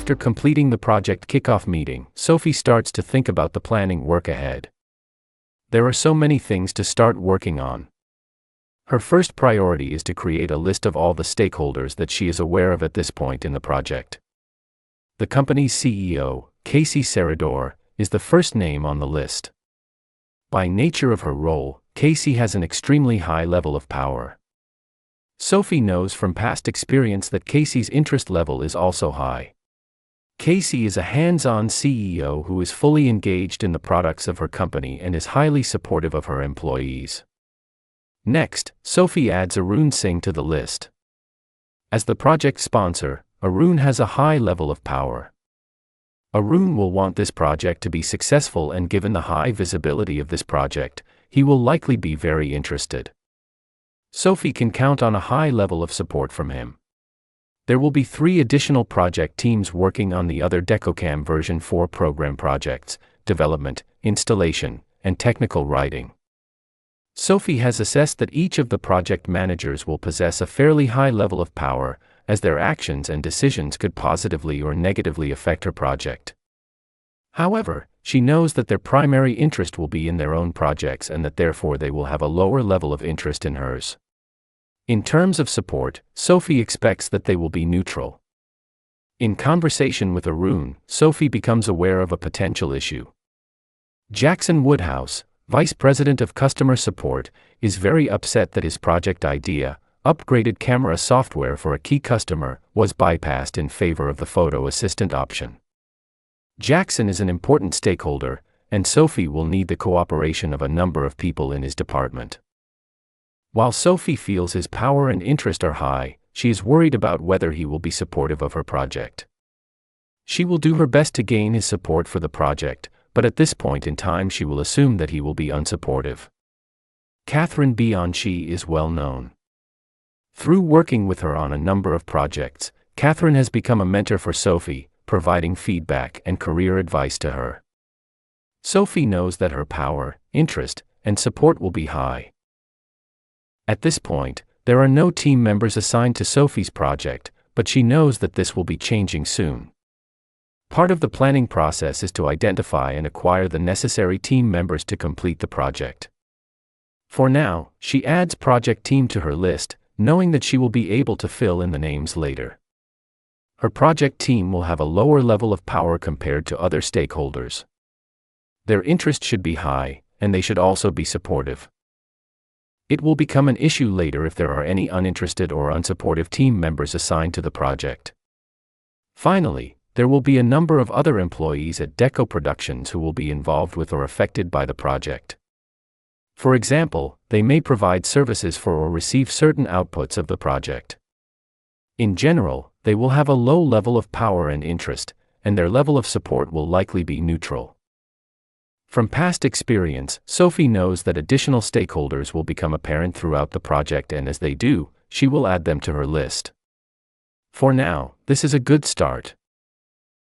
After completing the project kickoff meeting, Sophie starts to think about the planning work ahead. There are so many things to start working on. Her first priority is to create a list of all the stakeholders that she is aware of at this point in the project. The company's CEO, Casey Serador, is the first name on the list. By nature of her role, Casey has an extremely high level of power. Sophie knows from past experience that Casey's interest level is also high. Casey is a hands-on CEO who is fully engaged in the products of her company and is highly supportive of her employees. Next, Sophie adds Arun Singh to the list. As the project sponsor, Arun has a high level of power. Arun will want this project to be successful, and given the high visibility of this project, he will likely be very interested. Sophie can count on a high level of support from him. There will be 3 additional project teams working on the other DecoCam version 4 program projects: development, installation, and technical writing. Sophie has assessed that each of the project managers will possess a fairly high level of power, as their actions and decisions could positively or negatively affect her project. However, she knows that their primary interest will be in their own projects and that therefore they will have a lower level of interest in hers. In terms of support, Sophie expects that they will be neutral. In conversation with Arun, Sophie becomes aware of a potential issue. Jackson Woodhouse, Vice President of Customer Support, is very upset that his project idea, upgraded camera software for a key customer, was bypassed in favor of the photo assistant option. Jackson is an important stakeholder, and Sophie will need the cooperation of a number of people in his department. While Sophie feels his power and interest are high, she is worried about whether he will be supportive of her project. She will do her best to gain his support for the project, but at this point in time she will assume that he will be unsupportive. Catherine Bianchi is well known. Through working with her on a number of projects, Catherine has become a mentor for Sophie, providing feedback and career advice to her. Sophie knows that her power, interest, and support will be high. At this point, there are no team members assigned to Sophie's project, but she knows that this will be changing soon. Part of the planning process is to identify and acquire the necessary team members to complete the project. For now, she adds project team to her list, knowing that she will be able to fill in the names later. Her project team will have a lower level of power compared to other stakeholders. Their interest should be high, and they should also be supportive. It will become an issue later if there are any uninterested or unsupportive team members assigned to the project. Finally, there will be a number of other employees at Deco Productions who will be involved with or affected by the project. For example, they may provide services for or receive certain outputs of the project. In general, they will have a low level of power and interest, and their level of support will likely be neutral. From past experience, Sophie knows that additional stakeholders will become apparent throughout the project, and as they do, she will add them to her list. For now, this is a good start.